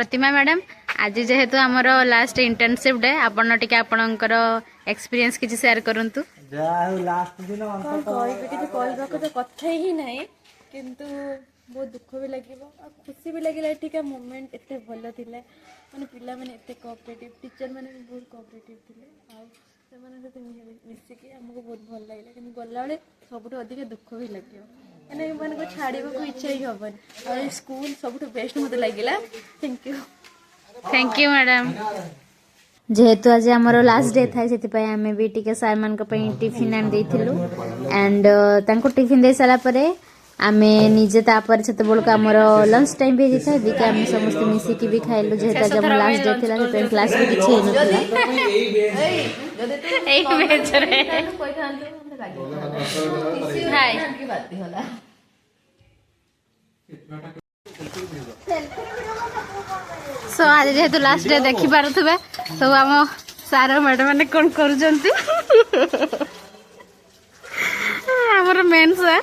प्रतिमा madam आज जेहेतु आमर लास्ट इंटर्नशिप डे आपण टिके आपणकर एक्सपीरियंस किछि शेयर करंतु। लास्ट दिन कथा ही नहीं किंतु बहुत दुख भी लगे खुशी भी लगे ठीक मोमेंट एत भल थे मैंने पिला मैंने एत कोऑपरेटिव टीचर मैंने भी बहुत कोऑपरेटिव थे मिसिकी आमको बहुत भल लगे कि गला सब अधिक दुख भी लगे मैंने मैं छाड़ा को इच्छा ही हेनी और स्कूल सब बेस्ट मत लगे। Thank you madam. जेहेतु आज आमर लास्ट डे था से आम भी टी सार मान टिफिन आनी देलु एंड टिफिन दे सारा आम निजे तापर से आमर लंच टाइम भी होता है कि आम समस्त मिसिकी भी खाइलु जेहेतु आज आम लास्ट डे था क्लास भी किसी सो आज जेहेतु लास्ट डे देखी पारे सब आम सार मैडम मैंने कौन कर मेन सर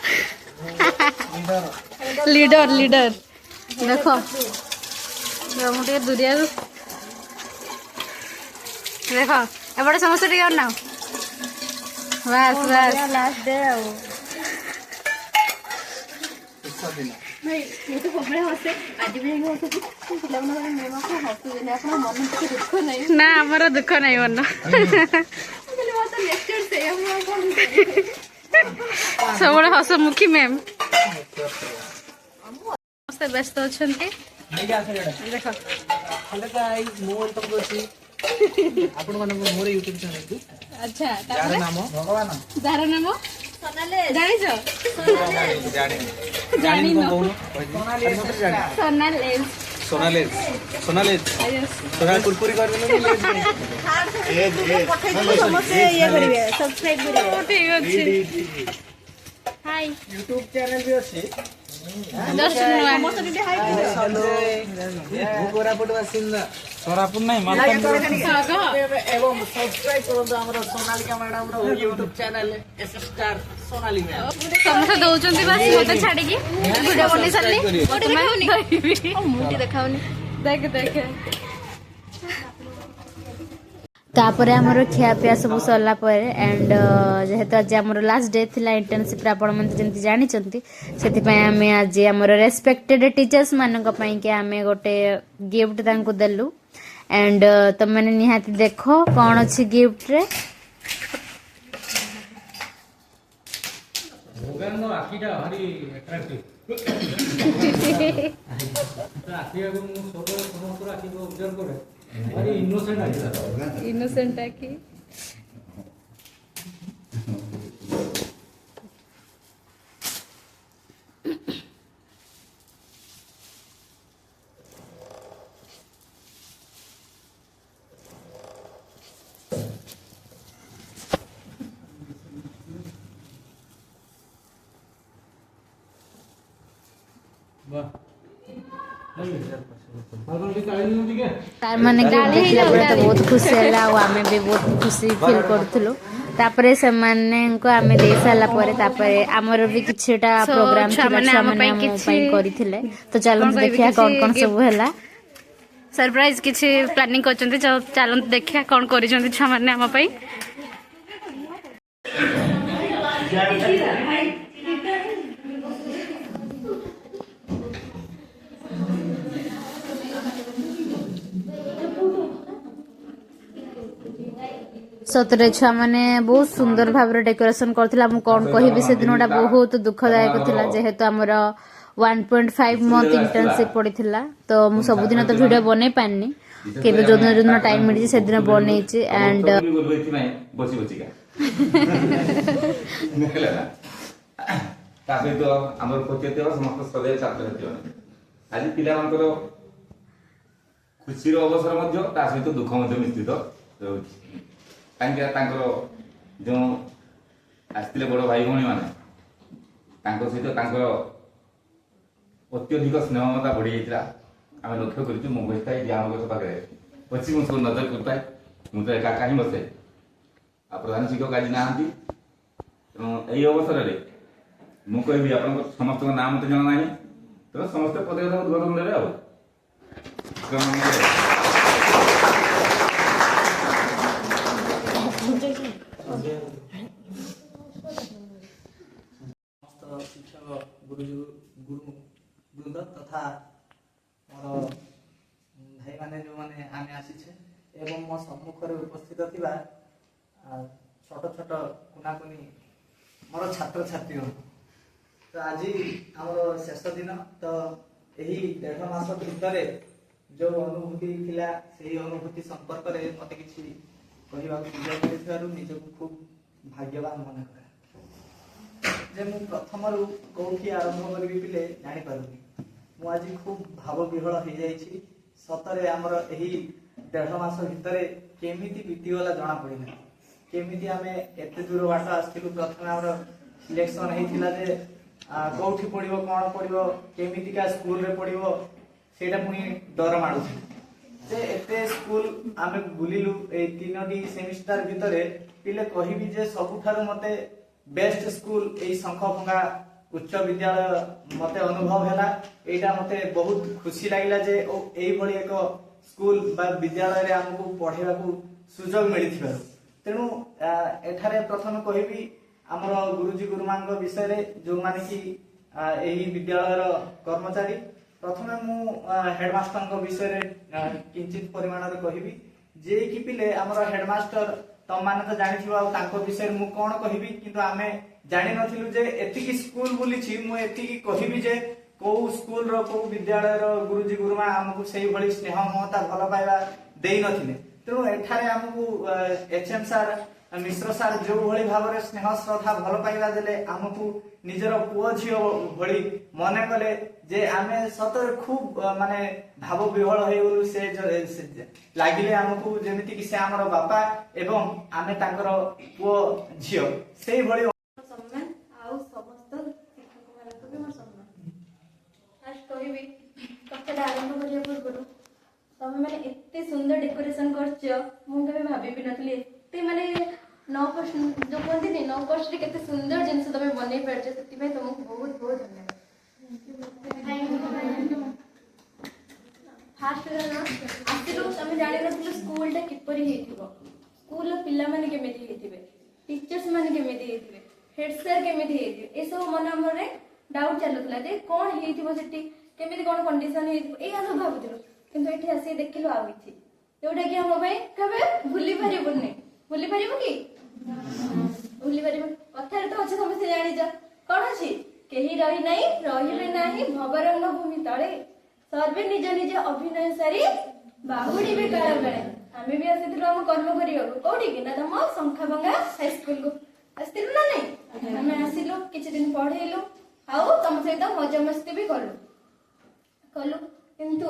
लीडर लीडर देख मुझे दूरिया देख एपटे समस्त टे ना बस बस लास्ट डे ना आमर दुख नहीं मन सब हसमुखी मैम व्यस्त अच्छा देख अच्छा जार नाम कुरकुरी हाय यूट्यूब चैनल भी अच्छे Sonalika madam YouTube channel Sonali ma'am समस्त दौरान बस मत छाड़ी वीडियो बनी सारी मुझे देखाऊनी देख देख तापर आमर खियापिया सब सरला एंड जेहेतु आज आम लास्ट डे थिला इंटर्नशिप आपण मैंने जमी जानते से आम आज आम रेस्पेक्टेड टीचर्स मान आम गोटे गिफ्ट तांको देलु एंड तुम मैंने निहाती देख कौन अच्छी गिफ्ट रे इनोसेंट की तार माने बहुत खुशी है आम भी बहुत खुशी फील करूँ तापरे से माने को आमे दे साला परे तापरे हमर भी किछटा प्रोग्राम छिला माने हम पई करिथिले तो चलन देखिया कौन कौन सब हैला सरप्राइज किछि प्लानिंग करचंती चलन देखिया कौन करिसंती छ माने हम पई सतरे छुआ मैंने बहुत सुंदर भाव डेकोरेशन करथिला मु कोन कहिबि से दिनटा बहुत दुखदायक थिला जेहेतु हमर 1.5 मंथ इंटर्नशिप पड़ीथिला तो मु सब दिन तो वीडियो बनै पानी केबे जो दिन टाइम मिली से दिन बनैछि एंड बसी बसीका ता सहित हमर कोचिते समस्त सदैव छात्र छात्री आज पिला मानकर खुशी रो अवसर मध्य ता सहित दुख मध्य मिश्रित रहउछि जो आसते बड़ भाई भाई मैंने सहित अत्यधिक स्नेहमता बढ़ी जाता आम लक्ष्य कर मो बसता आम गछ पाखे अच्छी मुझे नजर करता है मुझे एका ही बसे आ प्रधान शिक्षक आज ना तेणु अवसर में मुझे आप समस्त नाम मत जना ना तो समस्त पदक उद्घाटन देवे ସମସ୍ତ ଶିକ୍ଷକ ଗୁରୁଜୀ ଗୁରୁ ବୃନ୍ଦ ତଥା ମୋର ଭାଇମାନେ ଯେଉଁମାନେ ଆମେ ଆସିଛେ ଏବଂ ମୋ ସମ୍ମୁଖରେ ଉପସ୍ଥିତ ଥିବା ଛୋଟ ଛୋଟ କୁନାକୁନି ମୋର ଛାତ୍ରଛାତ୍ରୀଗଣ। ତ ଆଜି ଆମର ଶେଷ ଦିନ। ତ ଏହି 1.5 ମାସ ଭିତରେ ଯେଉଁ ଅନୁଭୂତି ଥିଲା ସେହି ଅନୁଭୂତି ସମ୍ପର୍କରେ ମୋତେ କିଛି କହିବାକୁ ସୁଯୋଗ ମିଳିଥିବାରୁ ନିଜକୁ ଖୁବ୍ ଭାଗ୍ୟବାନ ମନେ କରେ। ଯେ ମୁଁ ପ୍ରଥମରୁ କୋଉଠି ଆରମ୍ଭ କରିବି ପିଲେ ଜାଣିପାରୁନି। ମୁଁ ଆଜି ଖୁବ୍ ଭାବବିହ୍ୱଳ ହେଇଯାଇଛି। ସତରେ ଆମର ଏହି 1.5 ମାସ ଭିତରେ କେମିତି ବିତିଗଲା ଜଣାପଡ଼ିଲା। କେମିତି ଆମେ ଏତେ ଦୂର ବାଟ ଆସିଥିଲୁ। ପ୍ରଥମେ ଆମର ସିଲେକ୍ସନ ହେଇଥିଲା ଯେ କୋଉଠି ପଡ଼ିବ, କ'ଣ ପଡ଼ିବ, କେମିତିକା ସ୍କୁଲରେ ପଡ଼ିବ, ସେଇଟା ପୁଣି ଡର ମାଡ଼ୁଛି ଯେ ଏତେ ସ୍କୁଲ ଆମେ ବୁଲିଲୁ। ଏଇ 3ଟି ସେମିଷ୍ଟାର ଭିତରେ ପିଲେ କହିବି ଯେ ସବୁଠାରୁ ମୋତେ ବେଷ୍ଟ ସ୍କୁଲ ଏଇ ଶଙ୍ଖଭଙ୍ଗା ଉଚ୍ଚ ବିଦ୍ୟାଳୟ ମୋତେ ଅନୁଭବ ହେଲା। ଏଇଟା ମୋତେ ବହୁତ ଖୁସି ଲାଗିଲା ଯେ ଏଇଭଳି ଏକ ସ୍କୁଲ ବା ବିଦ୍ୟାଳୟରେ ଆମକୁ ପଢ଼େଇବାକୁ ସୁଯୋଗ ମିଳିଥିବାରୁ। ତେଣୁ ଏଠାରେ ପ୍ରଥମେ କହିବି ଆମର ଗୁରୁଜୀ ଗୁରୁମାଙ୍କ ବିଷୟରେ ଯେଉଁମାନେ କି ଏହି ବିଦ୍ୟାଳୟର କର୍ମଚାରୀ। ପ୍ରଥମେ ମୁଁ ହେଡମାଷ୍ଟରଙ୍କ ବିଷୟରେ କିଞ୍ଚିତ ପରିମାଣରେ କହିବି। ଯିଏକି ପିଲେ ଆମର ହେଡମାଷ୍ଟର ତମମାନେ ତ ଜାଣିଥିବ, ଆଉ ତାଙ୍କ ବିଷୟରେ ମୁଁ କ'ଣ କହିବି। କିନ୍ତୁ ଆମେ ଜାଣିନଥିଲୁ ଯେ ଏତିକି ସ୍କୁଲ ବୁଲିଛି, ମୁଁ ଏତିକି କହିବି ଯେ କୋଉ ସ୍କୁଲର କୋଉ ବିଦ୍ୟାଳୟର ଗୁରୁଜୀ ଗୁରୁମା ଆମକୁ ସେଇଭଳି ସ୍ନେହ ମମତା ଭଲ ପାଇବା ଦେଇନଥିଲେ। ତେଣୁ ଏଠାରେ ଆମକୁ HM ସାର୍ ମିଶ୍ର ସାର୍ ଯେଉଁଭଳି ଭାବରେ ସ୍ନେହ ଶ୍ରଦ୍ଧା ଭଲ ପାଇବା ଦେଲେ, ଆମକୁ ନିଜର ପୁଅ ଝିଅ ଭଳି ମନେ କଲେ ଯେ ଆମେ ସତରେ ଖୁବ୍ ମାନେ ଭାବ ବିହ୍ୱଳ ହେଇଗଲୁ। ସେ ଲାଗିଲେ ଆମକୁ ଯେମିତିକି ସେ ଆମର ବାପା ଏବଂ ଆମେ ତାଙ୍କର ପୁଅ ଝିଅ ସେଇଭଳି। ସମ୍ମାନ ଆଉ ସମସ୍ତ ଶିକ୍ଷକମାନଙ୍କୁ ବି ମୋର ସମ୍ମାନ। ଫାର୍ଷ୍ଟ କହିବି କଥାଟା ଆରମ୍ଭ କରିବା ପୂର୍ବରୁ ତମେ ମାନେ ଏତେ ସୁନ୍ଦର ଡେକୋରେସନ କରିଛ, ମୁଁ କେବେ ଭାବି ବି ନଥିଲି। ଏତେ ମାନେ ଯୋଉ କୁହନ୍ତିନି 9 କଷ୍ଟରେ କେତେ ସୁନ୍ଦର ଜିନିଷ ତମେ ବନେଇ ପାରିଛ। ସେଥିପାଇଁ ତମକୁ ବହୁତ ବହୁତ ଧନ୍ୟବାଦ। ଫାର୍ଷ୍ଟ ଆସିଲୁ, ତମେ ଜାଣିନଥିଲୁ ସ୍କୁଲଟା କିପରି ହେଇଥିବ, ସ୍କୁଲର ପିଲାମାନେ କେମିତି ହେଇଥିବେ, ଟିଚର୍ସ ମାନେ କେମିତି ହେଇଥିବେ, ହେଡ୍ ସାର୍ କେମିତି ହେଇଥିବେ, ଏସବୁ ମନ ମନରେ ଡାଉଟ୍ ଚାଲୁଥିଲା ଯେ କ'ଣ ହେଇଥିବ ସେଠି, କେମିତି କ'ଣ କଣ୍ଡିସନ ହେଇଥିବ, ଏଇଆ ସବୁ ଭାବୁଥିଲୁ। କିନ୍ତୁ ଏଠି ଆସିକି ଦେଖିଲୁ ଆଉ କିଛି ଯୋଉଟା କି ଆମ ପାଇଁ କେବେ ଭୁଲି ପାରିବୁନି। ଭୁଲି ପାରିବୁ କି? ଭୁଲି ପାରିବୁ। କଥାରେ ତ ଅଛି, ସମସ୍ତେ ଜାଣିଛ କ'ଣ ଅଛି, କେହି ରହିନାହିଁ ରହିବେ ନାହିଁ ଭବରଙ୍ଗ ଭୂମି ତଳେ, ସର୍ବେ ନିଜ ନିଜ ଅଭିନୟ ସାରି ବାହୁଡିବେ କାଳ ବେଳେ। ଆମେ ବି ଆସିଥିଲୁ ଆମ କର୍ମ କରିବାକୁ। କୋଉଠିକି ନା ତମ ଶଙ୍ଖଭଙ୍ଗା ହାଇସ୍କୁଲକୁ ଆସିଥିଲୁ ନା ନାଇଁ? ଆମେ ଆସିଲୁ, କିଛି ଦିନ ପଢେଇଲୁ, ଆଉ ତମ ସହିତ ମଜାମସ୍ତି ବି କଲୁ। କିନ୍ତୁ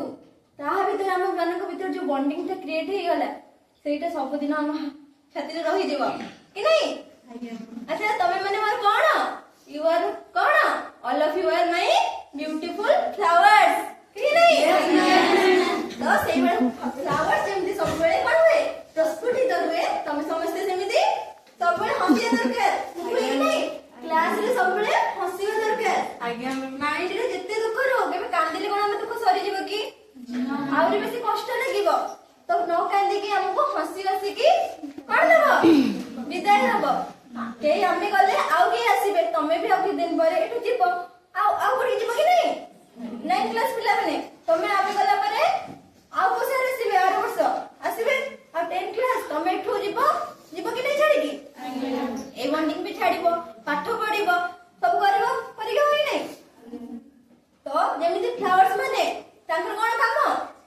ତାହା ଭିତରେ ଆମ ମାନଙ୍କ ଭିତରେ ଯୋଉ ବଣ୍ଡିଂ ଟା କ୍ରିଏଟ ହେଇଗଲା, ସେଇଟା ସବୁଦିନ ଆମ ଛାତିରେ ରହିଯିବ କି ନାଇଁ? ଆଚ୍ଛା, ତମେ ମାନେ ମୋର କ'ଣ? ୟୁ ଆର୍ କ'ଣ? All of you are my beautiful flowers କି ନାଇଁ? ତ ସେଇଭଳି ଫ୍ଲାୱାର୍ସ ଯେମିତି ସବୁବେଳେ କ'ଣ ହୁଏ, ପ୍ରସ୍ଫୁଟିତ ହୁଏ, ତମେ ସମସ୍ତେ ସେମିତି ସବୁବେଳେ ହସିବା ଦରକାର। କ୍ଲାସରେ ସବୁବେଳେ ହସିବା ଦରକାର। ମାଇଣ୍ଡରେ ଯେତେ ଦୁଃଖ ରହୁ, କେବେ କାନ୍ଦିଲେ କ'ଣ ଆମ ଦୁଃଖ ସରିଯିବ କି? ଆହୁରି ବେଶୀ କଷ୍ଟ ଲାଗିବ। ତ ନ କାନ୍ଦିକି ଆମକୁ ହସି ହସିକି କ'ଣ ଦବ? ବିଦାୟ ଦବ। କେହି ଆମେ ଗଲେ ଆଉ କେହି ଆସିବେ, ତମେ ବି ଆଉ କିଛି ଦିନ ପରେ ଏଠୁ ଯିବ, ଆଉ କୋଉଠିକି ଯିବ କି ନାଇଁ? 9th କ୍ଲାସ ପିଲାମାନେ ତମେ ଆମେ ଗଲା ପରେ ଆଉ କୋଉ ସାର୍ ଆସିବେ? ଆର ବର୍ଷ ଆସିବେ। ଆଉ 10th କ୍ଲାସ ତମେ ଏଠୁ ଯିବ କି ନାଇଁ ଛାଡିକି? ଏ ବଣ୍ଡିଂ ବି ଛାଡିବ, ପାଠ ପଢିବ, ସବୁ କରିବ, କରିବ କି ନାଇଁ? ତ ଯେମିତି ଫ୍ଲାୱାର୍ସ ମାନେ ତାଙ୍କର କ'ଣ କାମ,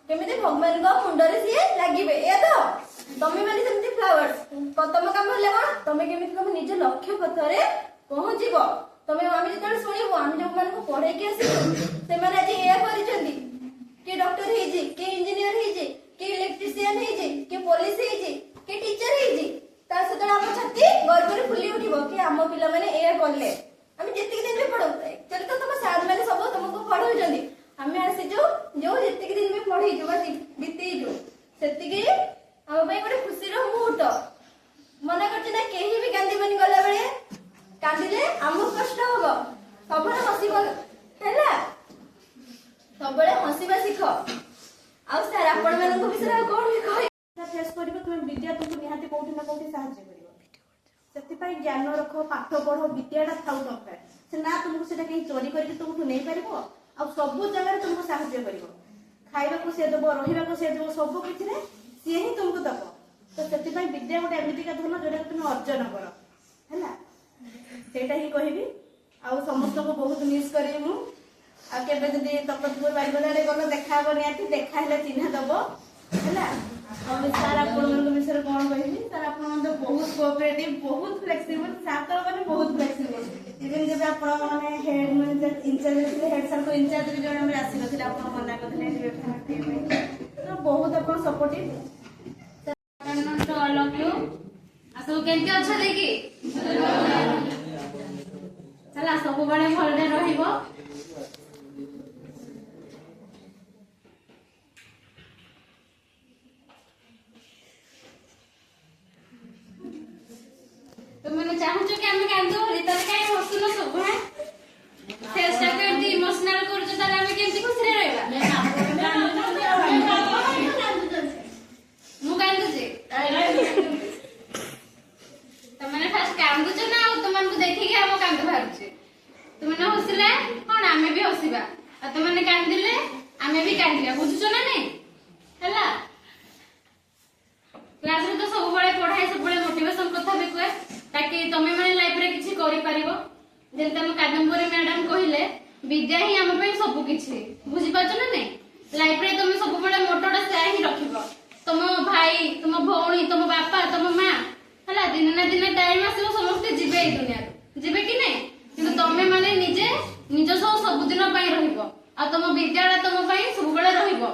କେମିତି ଭଗବାନଙ୍କ ମୁଣ୍ଡରେ ସିଏ ଲାଗିବେ, ଏଇଆ ତ? ତମେ ମାନେ ସେମିତି ଫ୍ଲାୱାର୍ସ, ତମ କାମ ହେଲେ କ'ଣ, ତମେ କେମିତି ତମ ନିଜ ଲକ୍ଷ୍ୟ ପଥରେ ପହଞ୍ଚିବ। ତମେ ଆମେ ଯେତେବେଳେ ଶୁଣିବୁ, ଆମେ ଯୋଉମାନଙ୍କୁ ପଢେଇକି ଆସିବୁ ସେମାନେ ଆଜି ଏଇଆ କରିଛନ୍ତି, କିଏ ଡକ୍ଟର ହେଇଛି, କିଏ ଇଞ୍ଜିନିୟର ହେଇଛି, କିଏ ଇଲେକ୍ଟ୍ରିସିଆନ ହେଇଛି, କିଏ ପୋଲିସ ହେଇଛି, କିଏ ଟିଚର ହେଇଛି, ତା ସେତେବେଳେ ଆମ ଛାତି ଗର୍ବରେ ଫୁଲି ଉଠିବ କି ଆମ ପିଲାମାନେ ଏଇଆ କଲେ। ଆମେ ଯେତିକି ଦିନ ବି ପଢଉ, ଆକ୍ଚୁଆଲି ତ ତମ ସାର୍ ମାନେ ସବୁ ତମକୁ ପଢଉଛନ୍ତି, ଆମେ ଆସିଛୁ ଯୋଉ ଯେତିକି ଦିନ ବି ପଢେଇଛୁ ବା ବିତେଇଛୁ, ସେତିକି ଆମ ପାଇଁ ଗୋଟେ ଖୁସିର ମୁହୂର୍ତ୍ତ। ମନେ କରୁଛୁ ନା, କେହି ବି କାନ୍ଦିବନି ଗଲାବେଳେ। କାନ୍ଦିଲେ ଆମକୁ କଷ୍ଟ ହବ। ସବୁବେଳେ ହସିବ ହେଲା, ସବୁବେଳେ ହସିବା ଶିଖ। ଆଉ ସାର୍ ଆପଣମାନଙ୍କ ବିଷୟରେ ଆଉ କଣ ବି କହିବି ଫେସ୍ କରିବ ତୁମେ ବିଦ୍ୟା ତୁମକୁ ନିହାତି କୋଉଠି ନା କୋଉଠି ସାହାଯ୍ୟ କରିବ ସେଥିପାଇଁ ଜ୍ଞାନ ରଖ ପାଠ ପଢ ବିଦ୍ୟାଟା ଥାଉ ଦରକାର ସେ ନା ତୁମକୁ ସେଟା କେହି ଚୋରି କରିକି ତୁମକୁ ନେଇପାରିବ ଆଉ ସବୁ ଜାଗାରେ ତୁମକୁ ସାହାଯ୍ୟ କରିବ ଖାଇବାକୁ ସେ ଦେବ ରହିବାକୁ ସେ ଦେବ ସବୁ କିଛିରେ ସିଏ ହିଁ ତୁମକୁ ଦବ ତ ସେଥିପାଇଁ ବିଦ୍ୟା ଗୋଟେ ଏମିତିକା ଧନ ଯୋଉଟାକୁ ତୁମେ ଅର୍ଜନ କର ହେଲା ସେଇଟା ହିଁ କହିବି ଆଉ ସମସ୍ତଙ୍କୁ ବହୁତ ମିସ୍ କରିବି ମୁଁ ଆଉ କେବେ ଯଦି ତପତପୁର ବାରିପଦା ଆଡେ ଗଲ ଦେଖା ହବ ନିହାତି ଦେଖା ହେଲେ ଚିହ୍ନା ଦବ ହେଲା ଆଉ ସାର୍ ଆପଣମାନଙ୍କ ବିଷୟରେ କଣ କହିବି ସାର୍ ଆପଣ ବହୁତ କୋଅପରେଟିଭ ବହୁତ ଫ୍ଲେକ୍ସିବଲ ସାର୍ ତ ମାନେ ବହୁତ ଫ୍ଲେକ୍ସିବଲ ଇଭେନ୍ ଯେବେ ଆପଣ ମାନେ ହେଡ୍ ମାନେ ଇନଚାର୍ଜ ଥିଲେ ହେଡ୍ ସାର୍ଙ୍କ ଇନଚାର୍ଜ ବି ଜଣେ ଆମେ ଆସିନଥିଲେ ଆପଣ ମନା କରିଥିଲେ ତ ବହୁତ ଆପଣ ସପୋର୍ଟିଭ all of you ସବୁ କେମିତି ଅଛ ଦେଖି ହେଲା ସବୁବେଳେ ଭଲରେ ରହିବ तुमने चाहूचो कि हम कांदो रितर काई हसुनो सब है फेस्टा करती इमोशनल करजो तारे हम केमती खुशी रे रहबा मु कांदो जे तुमने फर्स्ट कांदो जो ना तुमन को देखि के हम कांदो भारुचे तुमने हसले कोन हमें भी हसीबा आ तुमने कांदिले हमें भी कांदिया बुझुचो ना नहीं हला क्लास रे तो सब बळे पढाई सब बळे मोटिवेशन कथा भी कहे ताकि तमे माने लाइफ रे किछि करि परिबो जेंता हम कादम्बरी मैडम कहिले विद्या ही हम पे सब किछि बुझि पाछो ना नहीं लाइफ रे तमे सब बळे मोटोडा से ही रखिबो तुम भाई तुम भौणी तुम बापा तुम मां हला दिन ना दिन टाइम आसीबो समस्त जिबे ए दुनिया जिबे कि नहीं किंतु तमे माने निजे निज सब दिन पई रहिबो आ तुम विद्यालय तुम पई सब बळे रहिबो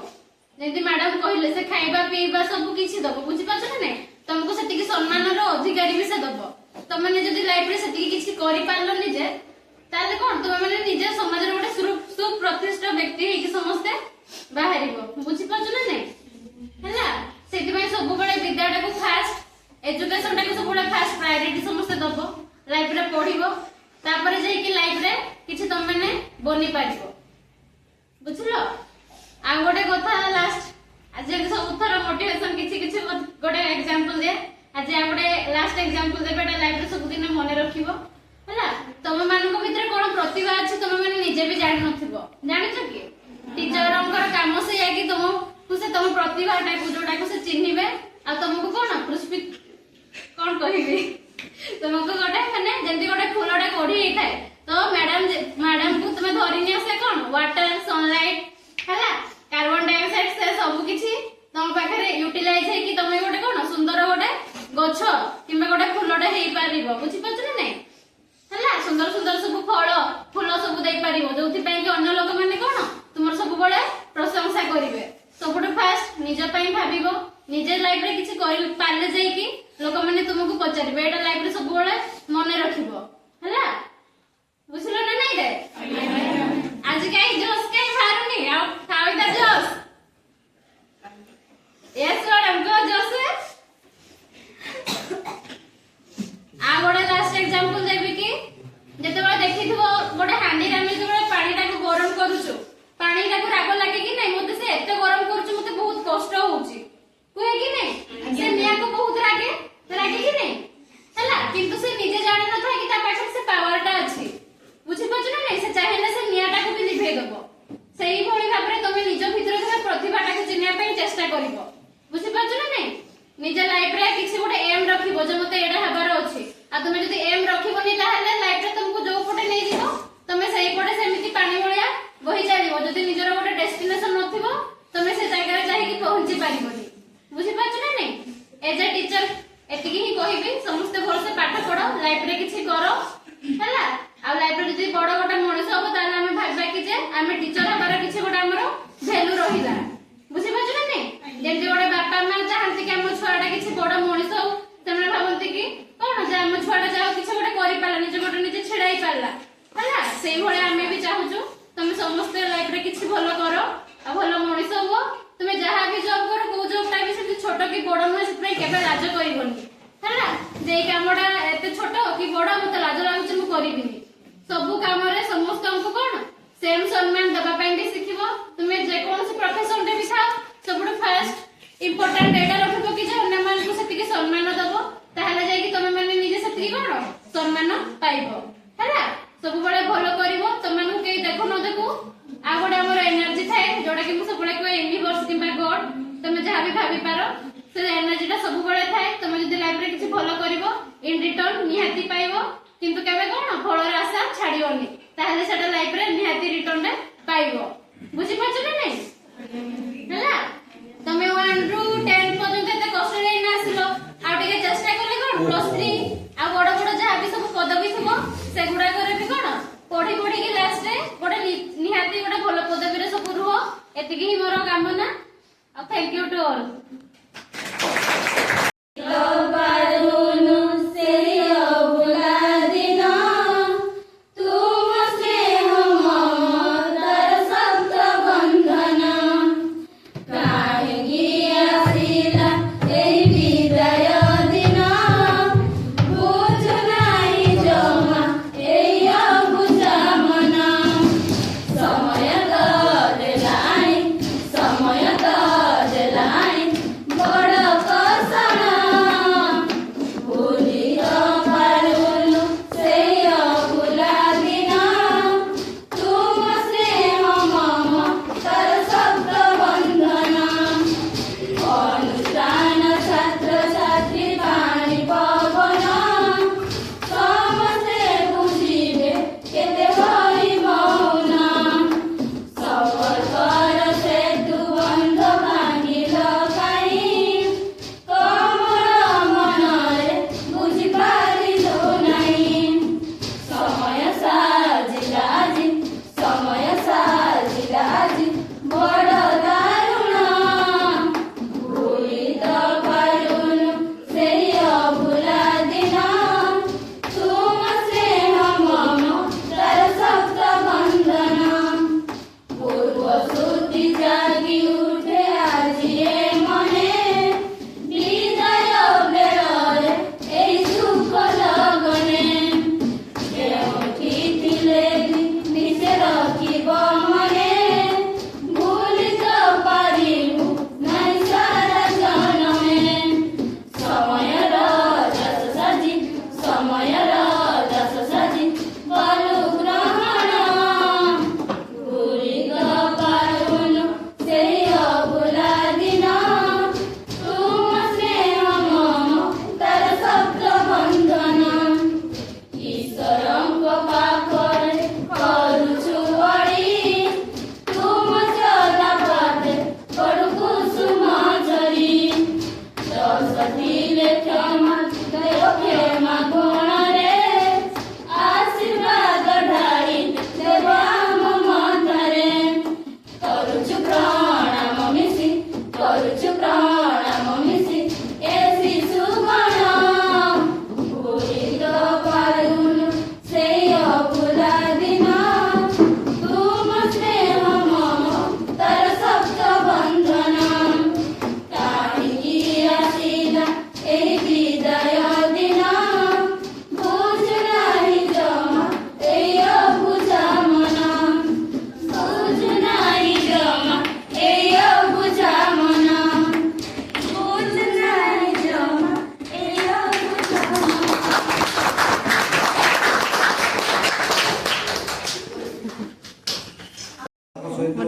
जेंति मैडम कहिले से खाइबा पीबा सब किछि दबो बुझि पाछो ना नहीं तुमको सेति की सम्मान रो अधिकारी भी से दबो तुम मैंने जदि लाइफ रे सेति किछि करि पारलो निजे ताले कोन तुम मैंने निजे समाज रे गोटे सुप्रतिष्ठित व्यक्ति हे कि समस्ते बाहरिबो बुझि पाछो ना नहीं हला सेति में सब बळे विद्यालय को फास्ट एजुकेशन टा को सब बळे फास्ट प्रायोरिटी समस्ते दबो लाइफ रे पढिबो तापरे जाई कि लाइफ रे किछि तुम मैंने बनि पारिबो बुझलो आ गोटे कथा लास्ट आज सब थर मोटिवेशन किछि किछि गोटे एग्जांपल दे आज आ गोटे लास्ट एग्जांपल देबेटा लाइफ रे सब दिन मने रखिबो हला तम मानको भितर कोन प्रतिभा अछि तम माने निजे भी जानि नथिबो जानिछो कि टीचरंकर काम से या कि तुम से तुम प्रतिभाटा को जोटा को से चिन्हिबे आ तुमको कोन पुष्पित कोन कहिबे तुमको गोटे माने जेंति गोटे फूलटा कोढी हेताय तो मैडम को तुम धरिनी आसे कोन वाटर सनलाइट हला कार्बन डाइऑक्साइड से सब किछि तुम पाखरे यूटिलाइज है कि तुम गोटे कोन सुंदर गोटे गछ किबा गोटे फूलटा हेई पारिबो बुझि पाछ ना नहीं हला सुंदर सुंदर सब फूल सब दे पारिबो जोथि पई कि अन्य लोक माने कोन तुमर सब बळे प्रशंसा करिवे सबुठ फास्ट निज पई भाबिबो निजे लाइफ रे किछि करि पाले जाई कि लोक माने तुमको पचारिबे एटा लाइफ रे सब बळे मने रखिबो हला बुझलो ना नहीं रे आज काई जोश काई मारुनी आ खाइदा जोश यस मैडम को जोश आ गोटे लास्ट एग्जांपल देबी कि जेतेबे देखिथिबो गोटे हांडी रे हम जेबे पानी टाको गरम करूछु पानी टाको राग लागे कि नहीं मते से एते गरम करूछु मते बहुत कष्ट होउची कोए कि नहीं से निया को बहुत रागे कि नहीं हला किंतु से निजे जाने न था कि ता पाछे से पावर टा अछि बुझि पछ ना नहीं से चाहेले से निया टाको भी निभे दबो सेही भଳି भाबरे तमे निज भितर ଥିବା प्रतिभा टाको चिन्या ପାଇଁ चेष्टा करिवो बुझि पछ ना नहीं निज लाइफ रे किछि गोटे एम रखिबो जे मते एडा हबार अछि आ तुमे जदी एम रखिबोनी ताहले लाइफ रे तुमको जो पटे नै दिबो तुमे सेही पटे सेमिति पानी भलिया बही जानिबो जदी निजर गोटे डेस्टिनेशन नथिबो तुमे से जायगा रे जाहि कि पहुंची पारिबोनी बुझि पछ ना नहीं एज ए टीचर एतिकी ही कहिबी समस्त भलसे पाठ पढो लाइफ रे किछि करो हला आ लाइफ रे जदी बड़ गोटे मनुष्य हो ताले हमें भाबबा कि जे हमें टीचर हबार किछि गोटे हमरो वैल्यू रहिला बुझि पछ ना नहीं जेंति गोटे बापा मां चाहंती कि हम छुआटा किछि बड़ मनुष्य हो तमने भाबंती कि कोन जे हम छुआटा जाओ किछि गोटे करि पाला निजे गोटे निजे छिड़ाई पाला हला सेही भळे हमें भी चाहूछु तुम समस्त लाइफ रे किछि भलो करो आ भलो मनुष्य हो तुमे जहा भी जॉब करो को जॉब टा भी से छोट कि बड़ न से पे केबे लाज करिवनी हला जे कामडा एते छोट कि बड़ मते लाज लागुछ मु करिबिनी सब काम रे समस्त हमको कोन सेम सम्मान दबा ପାଇଁ भी ଶିଖିବ तुमे जे कोन से प्रोफेशन रे भी थाओ सबुठ फास्ट इंपोर्टेंट एटा रखिबो कि जे अन्य मानकु सेतिके सम्मान दबो ताहले जाई कि तमे माने निजे सेतिके कोन सम्मान पाइबो हैला सब बळे भलो करिवो तमनु के देखो न देखो आ गोटे हमर एनर्जी थाए जोडा कि मु सब बळे को यूनिवर्स किबा गॉड तमे जहा भी भाबी पारो से एनर्जीटा सब बळे थाए तमे जदि लाइफ रे किछि भलो करिवो इन रिटर्न निहाती पाइबो किंतु केबे कोन फळर आशा छाडियोनी ताहले सेटा लाइफ रे निहाती रिटर्न रे पाइबो बुझि पाछो ना नै हैला तमे 1 रु 10 पर्यंत एते कष्ट रे ना आसिलो आ टिके चेष्टा करले कोन +3 आ बड़ बड़ जहा भी सब पदवी थबो सेगुडा करे भी कोन पढी पढी के लास्ट रे गोटे निहाती गोटे भलो पदवी रे सब रुहो एतिकी ही मोर कामना आ thank you to all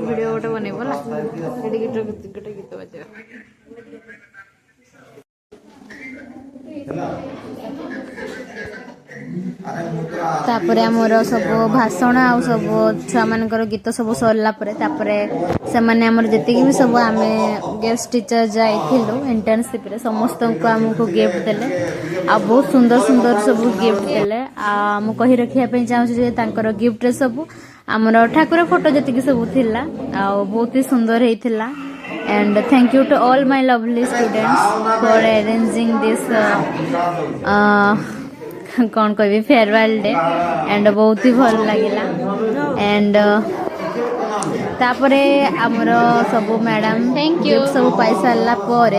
video गोटे बनैबो ना एडी गोटे गीत बजे तापरे आमर सब भाषण आ सब छुआ मानकर गीत सब सरला परे तापरे से माने आमर जति भी सब आमे गेस्ट टीचर जाइथिलु इंटर्नशिप रे समस्त को हमको गिफ्ट देले आ बहुत सुंदर सुंदर सब गिफ्ट देले आ मु कहि रखिया पे चाहू जे तांकर गिफ्ट रे सब आमर ठाकुर फोटो जति सब थिला आ बहुत ही सुंदर हेथिला and thank you to all my lovely students for arranging this कौन कहबी फेयरवेल डे एंड बहुत ही भल लगिला एंड तापरे आमर सब मैडम थैंक यू सब पाई सारा पर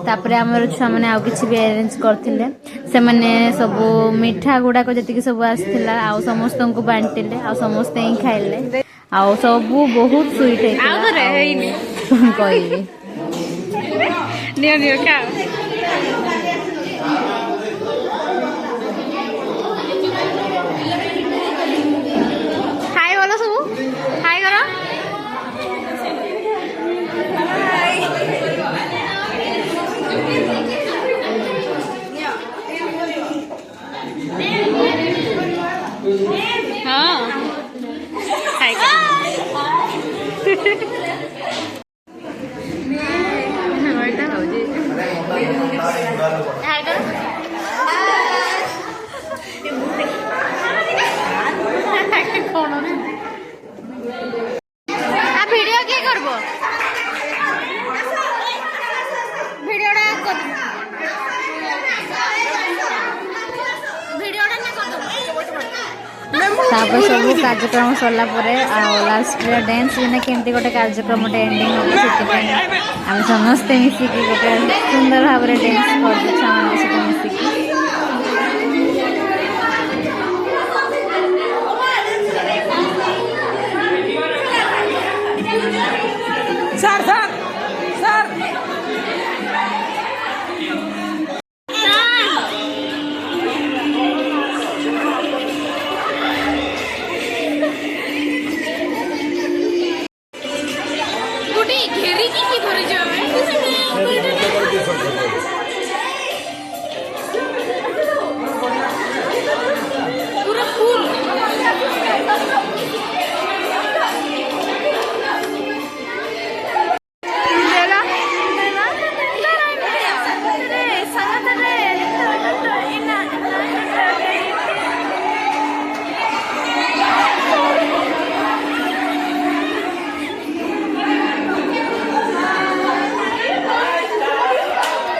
तापरे आमर छुआ मैंने आउ किछि भी अरेंज करथिले से माने सब मिठा गुडा को जति सब आस्थिला आ समस्त को बांटिले आ समस्त ही खाइले आ सब बहुत स्वीट है कहबी ନିଅ ନିଅ ଖାଅ। ହାଇ ବୋଲ ସବୁ ହାଇ କର। ହଁ ହାଇ କର। ହାଇ କର। କଣ ভিডিও কি করব ভিডিওটা ତାପରେ ସବୁ କାର୍ଯ୍ୟକ୍ରମ ସରିଲା ପରେ ଆଉ ଲାଷ୍ଟରେ ଡ୍ୟାନ୍ସ ବିନା କେମିତି ଗୋଟେ କାର୍ଯ୍ୟକ୍ରମଟେ ଏଣ୍ଡିଂ ହେବ ସେଥିପାଇଁ ଆମେ ସମସ୍ତେ ମିଶିକି ଗୋଟେ ସୁନ୍ଦର ଭାବରେ ଡ୍ୟାନ୍ସ କରୁଛୁ ଛୁଆମାନଙ୍କ ସହିତ ମିଶିକି।